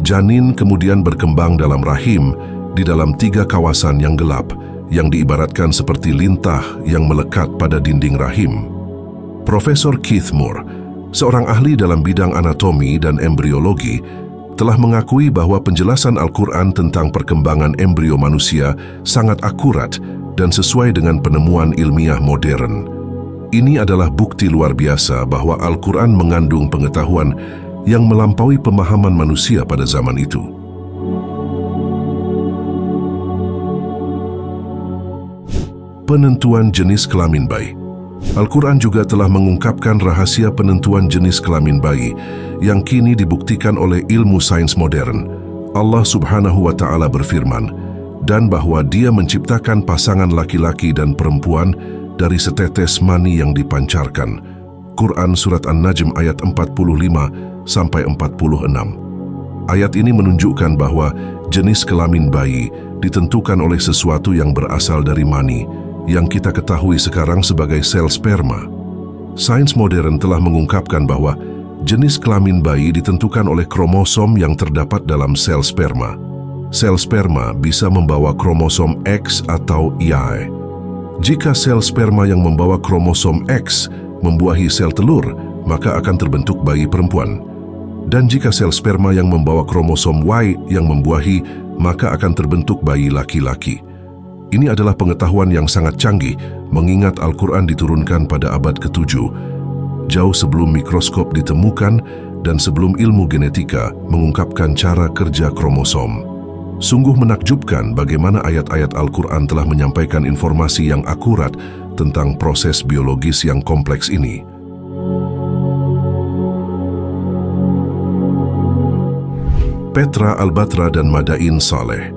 Janin kemudian berkembang dalam rahim di dalam 3 kawasan yang gelap, yang diibaratkan seperti lintah yang melekat pada dinding rahim. Profesor Keith Moore, seorang ahli dalam bidang anatomi dan embriologi, telah mengakui bahwa penjelasan Al-Quran tentang perkembangan embrio manusia sangat akurat dan sesuai dengan penemuan ilmiah modern. Ini adalah bukti luar biasa bahwa Al-Quran mengandung pengetahuan yang melampaui pemahaman manusia pada zaman itu. Penentuan jenis kelamin bayi. Al-Quran juga telah mengungkapkan rahasia penentuan jenis kelamin bayi yang kini dibuktikan oleh ilmu sains modern. Allah Subhanahu wa Ta'ala berfirman, "Dan bahwa Dia menciptakan pasangan laki-laki dan perempuan dari setetes mani yang dipancarkan." Quran Surat An-Najm ayat 45-46. Ayat ini menunjukkan bahwa jenis kelamin bayi ditentukan oleh sesuatu yang berasal dari mani, yang kita ketahui sekarang sebagai sel sperma. Sains modern telah mengungkapkan bahwa jenis kelamin bayi ditentukan oleh kromosom yang terdapat dalam sel sperma. Sel sperma bisa membawa kromosom X atau Y. Jika sel sperma yang membawa kromosom X membuahi sel telur, maka akan terbentuk bayi perempuan. Dan jika sel sperma yang membawa kromosom Y yang membuahi, maka akan terbentuk bayi laki-laki. Ini adalah pengetahuan yang sangat canggih, mengingat Al-Quran diturunkan pada abad ke-7, jauh sebelum mikroskop ditemukan dan sebelum ilmu genetika mengungkapkan cara kerja kromosom. Sungguh menakjubkan bagaimana ayat-ayat Al-Quran telah menyampaikan informasi yang akurat tentang proses biologis yang kompleks ini. Petra Al-Batra dan Madain Saleh.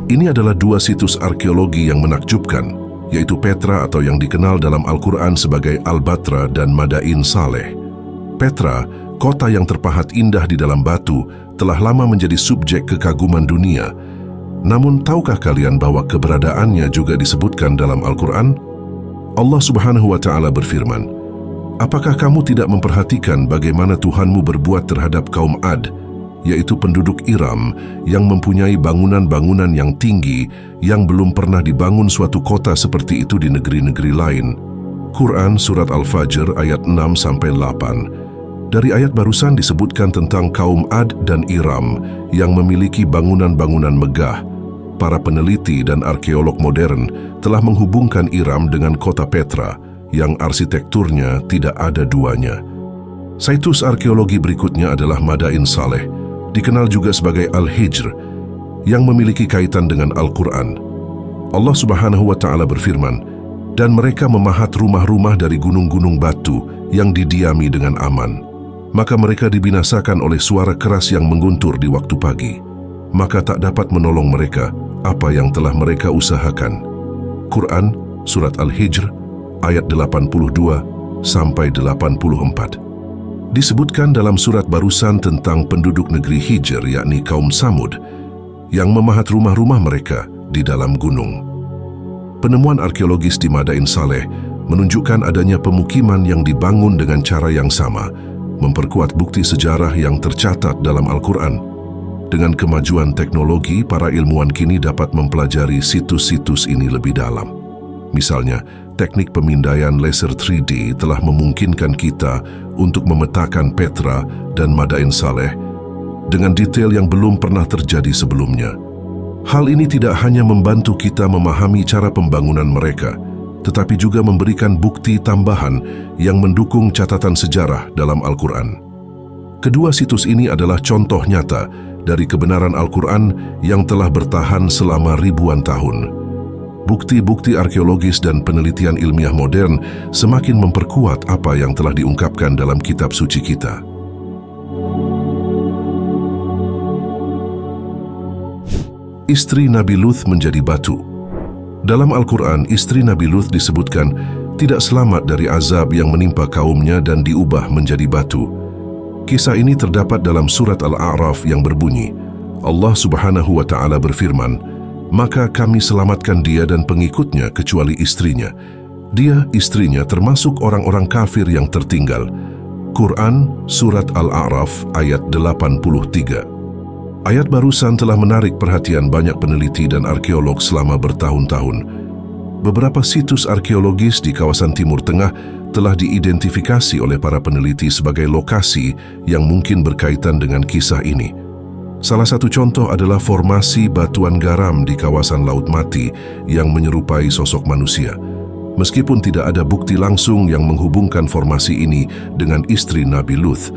Ini adalah 2 situs arkeologi yang menakjubkan, yaitu Petra atau yang dikenal dalam Al-Quran sebagai Al-Batra dan Madain Saleh. Petra, kota yang terpahat indah di dalam batu, telah lama menjadi subjek kekaguman dunia. Namun, tahukah kalian bahwa keberadaannya juga disebutkan dalam Al-Quran? Allah Subhanahu wa Ta'ala berfirman, Apakah kamu tidak memperhatikan bagaimana Tuhanmu berbuat terhadap kaum Ad, yaitu penduduk Iram yang mempunyai bangunan-bangunan yang tinggi yang belum pernah dibangun suatu kota seperti itu di negeri-negeri lain? Quran Surat Al-Fajr ayat 6-8. Dari ayat barusan disebutkan tentang kaum Ad dan Iram yang memiliki bangunan-bangunan megah. Para peneliti dan arkeolog modern telah menghubungkan Iram dengan kota Petra yang arsitekturnya tidak ada duanya. Situs arkeologi berikutnya adalah Madain Saleh, dikenal juga sebagai Al-Hijr, yang memiliki kaitan dengan Al-Quran. Allah Subhanahu wa Ta'ala berfirman, "Dan mereka memahat rumah-rumah dari gunung-gunung batu yang didiami dengan aman. Maka mereka dibinasakan oleh suara keras yang mengguntur di waktu pagi. Maka tak dapat menolong mereka apa yang telah mereka usahakan." Quran Surat Al-Hijr ayat 82-84. Disebutkan dalam surat barusan tentang penduduk negeri Hijr, yakni kaum Samud, yang memahat rumah-rumah mereka di dalam gunung. Penemuan arkeologis di Madain Saleh menunjukkan adanya pemukiman yang dibangun dengan cara yang sama, memperkuat bukti sejarah yang tercatat dalam Al-Quran. Dengan kemajuan teknologi, para ilmuwan kini dapat mempelajari situs-situs ini lebih dalam. Misalnya, teknik pemindaian laser 3D telah memungkinkan kita untuk memetakan Petra dan Madain Saleh dengan detail yang belum pernah terjadi sebelumnya. Hal ini tidak hanya membantu kita memahami cara pembangunan mereka, tetapi juga memberikan bukti tambahan yang mendukung catatan sejarah dalam Al-Quran. Kedua situs ini adalah contoh nyata dari kebenaran Al-Quran yang telah bertahan selama ribuan tahun. Bukti-bukti arkeologis dan penelitian ilmiah modern semakin memperkuat apa yang telah diungkapkan dalam kitab suci kita. Istri Nabi Lut menjadi batu. Dalam Al-Quran, istri Nabi Lut disebutkan tidak selamat dari azab yang menimpa kaumnya dan diubah menjadi batu. Kisah ini terdapat dalam surat Al-A'raf yang berbunyi, Allah Subhanahu wa Ta'ala berfirman, "Maka kami selamatkan dia dan pengikutnya kecuali istrinya. Dia, istrinya, termasuk orang-orang kafir yang tertinggal." Quran Surat Al-A'raf ayat 83. Ayat barusan telah menarik perhatian banyak peneliti dan arkeolog selama bertahun-tahun. Beberapa situs arkeologis di kawasan Timur Tengah telah diidentifikasi oleh para peneliti sebagai lokasi yang mungkin berkaitan dengan kisah ini. Salah satu contoh adalah formasi batuan garam di kawasan Laut Mati yang menyerupai sosok manusia. Meskipun tidak ada bukti langsung yang menghubungkan formasi ini dengan istri Nabi Lut,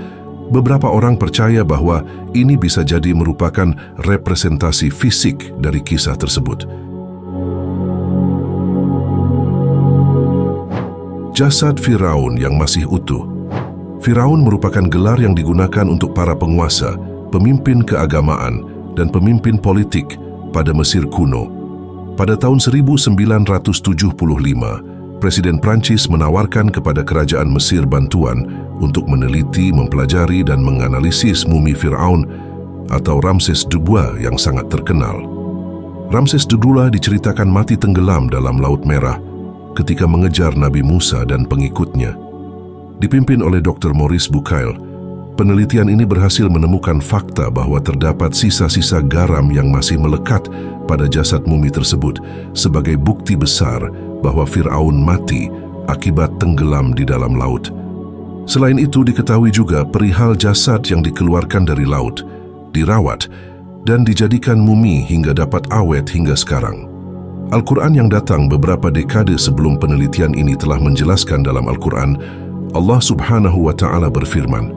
beberapa orang percaya bahwa ini bisa jadi merupakan representasi fisik dari kisah tersebut. Jasad Firaun yang masih utuh. Firaun merupakan gelar yang digunakan untuk para penguasa, pemimpin keagamaan, dan pemimpin politik pada Mesir kuno. Pada tahun 1975, Presiden Prancis menawarkan kepada kerajaan Mesir bantuan untuk meneliti, mempelajari, dan menganalisis mumi Firaun atau Ramses II yang sangat terkenal. Ramses II diceritakan mati tenggelam dalam Laut Merah ketika mengejar Nabi Musa dan pengikutnya. Dipimpin oleh Dr. Maurice Bucaille, penelitian ini berhasil menemukan fakta bahwa terdapat sisa-sisa garam yang masih melekat pada jasad mumi tersebut sebagai bukti besar bahwa Firaun mati akibat tenggelam di dalam laut. Selain itu, diketahui juga perihal jasad yang dikeluarkan dari laut, dirawat, dan dijadikan mumi hingga dapat awet hingga sekarang. Al-Quran yang datang beberapa dekade sebelum penelitian ini telah menjelaskan dalam Al-Quran, Allah Subhanahu wa Ta'ala berfirman,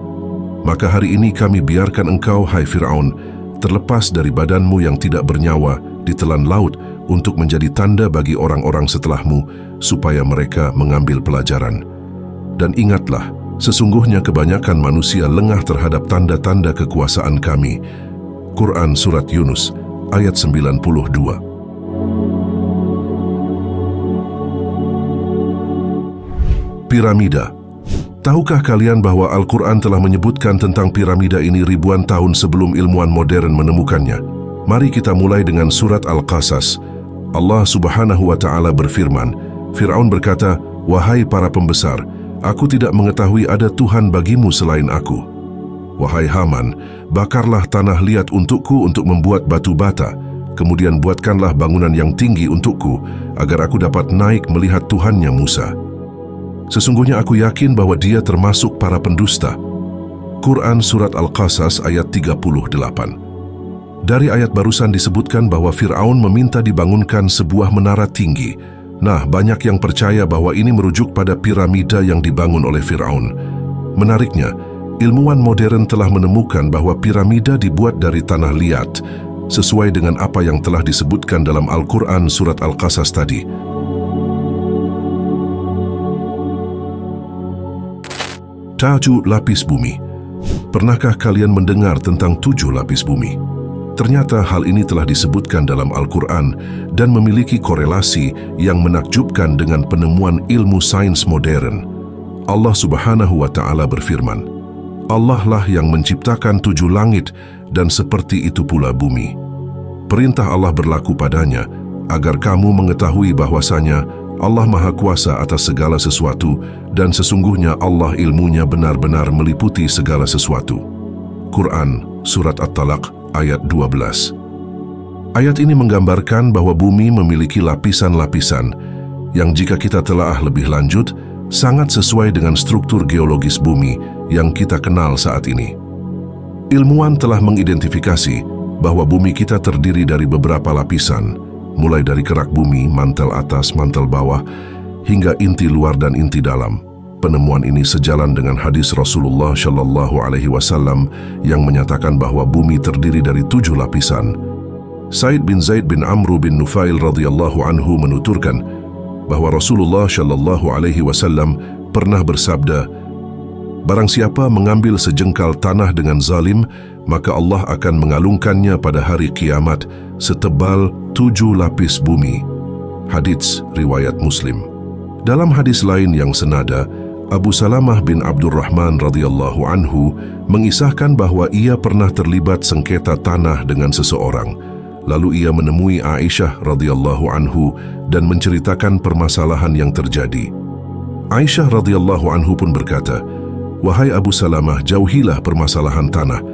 "Maka hari ini kami biarkan engkau, hai Firaun, terlepas dari badanmu yang tidak bernyawa di telan laut untuk menjadi tanda bagi orang-orang setelahmu, supaya mereka mengambil pelajaran. Dan ingatlah, sesungguhnya kebanyakan manusia lengah terhadap tanda-tanda kekuasaan kami." Quran Surat Yunus ayat 92. Piramida. Tahukah kalian bahwa Al-Quran telah menyebutkan tentang piramida ini ribuan tahun sebelum ilmuwan modern menemukannya? Mari kita mulai dengan surat Al-Qasas. Allah Subhanahu wa Ta'ala berfirman, Firaun berkata, "Wahai para pembesar, Aku tidak mengetahui ada Tuhan bagimu selain aku. Wahai Haman, bakarlah tanah liat untukku untuk membuat batu bata, kemudian buatkanlah bangunan yang tinggi untukku, agar aku dapat naik melihat Tuhannya Musa. Sesungguhnya aku yakin bahwa dia termasuk para pendusta. Quran Surat Al-Qasas ayat 38. Dari ayat barusan disebutkan bahwa Fir'aun meminta dibangunkan sebuah menara tinggi. Nah, banyak yang percaya bahwa ini merujuk pada piramida yang dibangun oleh Fir'aun. Menariknya, ilmuwan modern telah menemukan bahwa piramida dibuat dari tanah liat, sesuai dengan apa yang telah disebutkan dalam Al-Quran Surat Al-Qasas tadi. Tujuh lapis bumi. Pernahkah kalian mendengar tentang 7 lapis bumi? Ternyata hal ini telah disebutkan dalam Al-Quran dan memiliki korelasi yang menakjubkan dengan penemuan ilmu sains modern. Allah Subhanahu wa Ta'ala berfirman, Allah lah yang menciptakan 7 langit dan seperti itu pula bumi. Perintah Allah berlaku padanya agar kamu mengetahui bahwasanya Allah Maha Kuasa atas segala sesuatu dan sesungguhnya Allah ilmunya benar-benar meliputi segala sesuatu. Quran Surat At-Talaq ayat 12. Ayat ini menggambarkan bahwa bumi memiliki lapisan-lapisan yang jika kita telaah lebih lanjut sangat sesuai dengan struktur geologis bumi yang kita kenal saat ini. Ilmuwan telah mengidentifikasi bahwa bumi kita terdiri dari beberapa lapisan, mulai dari kerak bumi, mantel atas, mantel bawah, hingga inti luar dan inti dalam. Penemuan ini sejalan dengan hadis Rasulullah Shallallahu Alaihi Wasallam yang menyatakan bahwa bumi terdiri dari 7 lapisan. Said bin Zaid bin Amru bin Nufail radhiyallahu anhu menuturkan bahwa Rasulullah Shallallahu Alaihi Wasallam pernah bersabda, barang siapa mengambil sejengkal tanah dengan zalim, maka Allah akan mengalungkannya pada hari kiamat setebal 7 lapis bumi. Hadits riwayat Muslim. Dalam hadis lain yang senada, Abu Salamah bin Abdurrahman radhiyallahu anhu mengisahkan bahwa ia pernah terlibat sengketa tanah dengan seseorang. Lalu ia menemui Aisyah radhiyallahu anhu dan menceritakan permasalahan yang terjadi. Aisyah radhiyallahu anhu pun berkata, wahai Abu Salamah, jauhilah permasalahan tanah,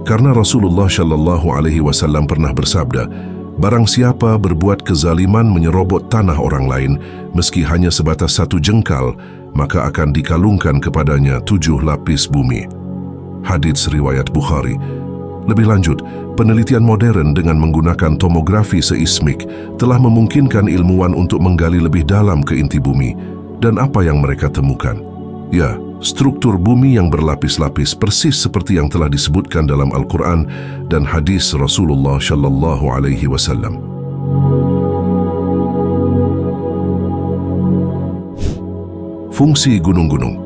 karena Rasulullah Shallallahu Alaihi Wasallam pernah bersabda, barang siapa berbuat kezaliman menyerobot tanah orang lain, meski hanya sebatas 1 jengkal, maka akan dikalungkan kepadanya 7 lapis bumi. Hadits riwayat Bukhari. Lebih lanjut, penelitian modern dengan menggunakan tomografi seismik telah memungkinkan ilmuwan untuk menggali lebih dalam ke inti bumi. Dan apa yang mereka temukan? Ya, struktur bumi yang berlapis-lapis persis seperti yang telah disebutkan dalam Al-Quran dan hadis Rasulullah Shallallahu Alaihi Wasallam. Fungsi gunung-gunung.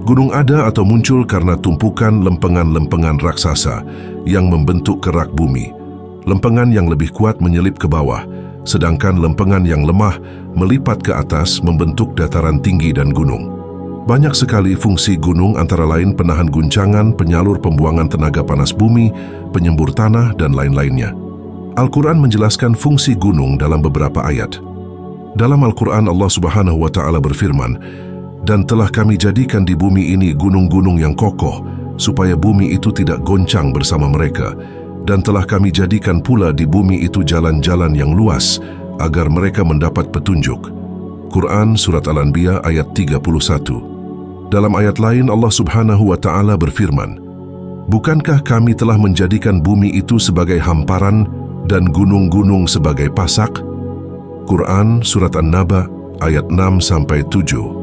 Gunung ada atau muncul karena tumpukan lempengan-lempengan raksasa yang membentuk kerak bumi. Lempengan yang lebih kuat menyelip ke bawah, sedangkan lempengan yang lemah melipat ke atas membentuk dataran tinggi dan gunung. Banyak sekali fungsi gunung antara lain penahan guncangan, penyalur pembuangan tenaga panas bumi, penyembur tanah, dan lain-lainnya. Al-Quran menjelaskan fungsi gunung dalam beberapa ayat. Dalam Al-Quran Allah Subhanahu wa Ta'ala berfirman, dan telah kami jadikan di bumi ini gunung-gunung yang kokoh, supaya bumi itu tidak goncang bersama mereka, dan telah kami jadikan pula di bumi itu jalan-jalan yang luas, agar mereka mendapat petunjuk. Quran Surat Al-Anbiya ayat 31. Dalam ayat lain Allah Subhanahu wa Ta'ala berfirman, bukankah kami telah menjadikan bumi itu sebagai hamparan dan gunung-gunung sebagai pasak? Quran Surat An-Naba ayat 6-7.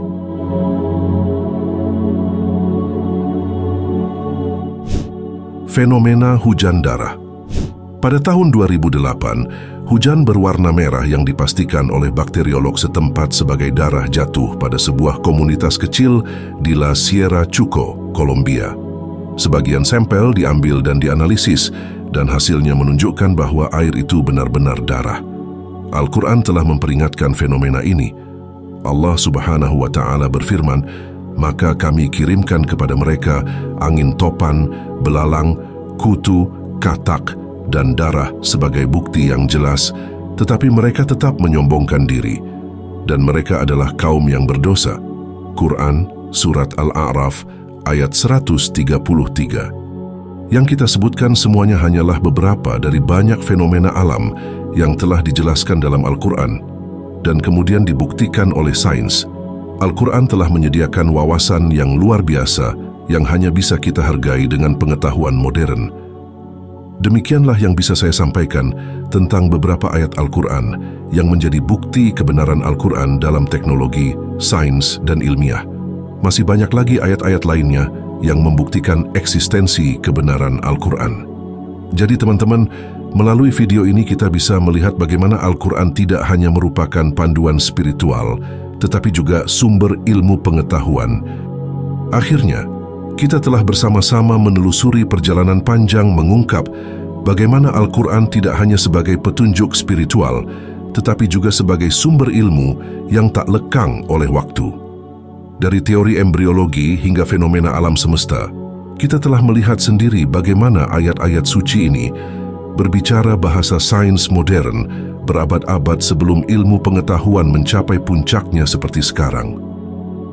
Fenomena hujan darah. Pada tahun 2008, hujan berwarna merah yang dipastikan oleh bakteriolog setempat sebagai darah jatuh pada sebuah komunitas kecil di La Sierra Chuco, Kolombia. Sebagian sampel diambil dan dianalisis, dan hasilnya menunjukkan bahwa air itu benar-benar darah. Al-Quran telah memperingatkan fenomena ini. Allah Subhanahu wa Ta'ala berfirman, maka kami kirimkan kepada mereka angin topan, belalang, kutu, katak, dan darah sebagai bukti yang jelas, tetapi mereka tetap menyombongkan diri, dan mereka adalah kaum yang berdosa. Quran Surat Al-A'raf ayat 133. Yang kita sebutkan semuanya hanyalah beberapa dari banyak fenomena alam yang telah dijelaskan dalam Al-Quran dan kemudian dibuktikan oleh sains. Al-Quran telah menyediakan wawasan yang luar biasa yang hanya bisa kita hargai dengan pengetahuan modern. Demikianlah yang bisa saya sampaikan tentang beberapa ayat Al-Quran yang menjadi bukti kebenaran Al-Quran dalam teknologi, sains, dan ilmiah. Masih banyak lagi ayat-ayat lainnya yang membuktikan eksistensi kebenaran Al-Quran. Jadi teman-teman, melalui video ini kita bisa melihat bagaimana Al-Quran tidak hanya merupakan panduan spiritual, tetapi juga sumber ilmu pengetahuan. Akhirnya, kita telah bersama-sama menelusuri perjalanan panjang mengungkap bagaimana Al-Quran tidak hanya sebagai petunjuk spiritual, tetapi juga sebagai sumber ilmu yang tak lekang oleh waktu. Dari teori embriologi hingga fenomena alam semesta, kita telah melihat sendiri bagaimana ayat-ayat suci ini berbicara bahasa sains modern berabad-abad sebelum ilmu pengetahuan mencapai puncaknya seperti sekarang.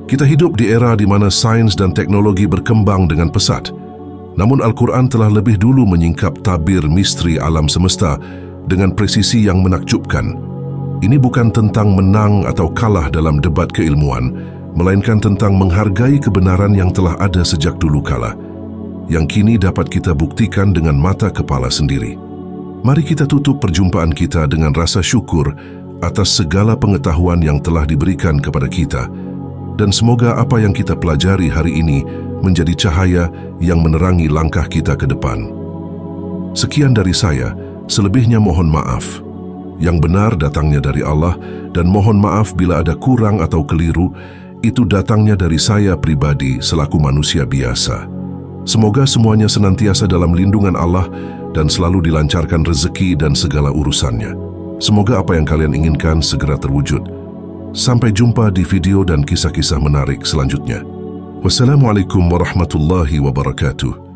Kita hidup di era di mana sains dan teknologi berkembang dengan pesat. Namun Al-Quran telah lebih dulu menyingkap tabir misteri alam semesta dengan presisi yang menakjubkan. Ini bukan tentang menang atau kalah dalam debat keilmuan, melainkan tentang menghargai kebenaran yang telah ada sejak dulu kala, yang kini dapat kita buktikan dengan mata kepala sendiri. Mari kita tutup perjumpaan kita dengan rasa syukur atas segala pengetahuan yang telah diberikan kepada kita, dan semoga apa yang kita pelajari hari ini menjadi cahaya yang menerangi langkah kita ke depan. Sekian dari saya, selebihnya mohon maaf. Yang benar datangnya dari Allah, dan mohon maaf bila ada kurang atau keliru, itu datangnya dari saya pribadi selaku manusia biasa. Semoga semuanya senantiasa dalam lindungan Allah dan selalu dilancarkan rezeki dan segala urusannya. Semoga apa yang kalian inginkan segera terwujud. Sampai jumpa di video dan kisah-kisah menarik selanjutnya. Wassalamualaikum warahmatullahi wabarakatuh.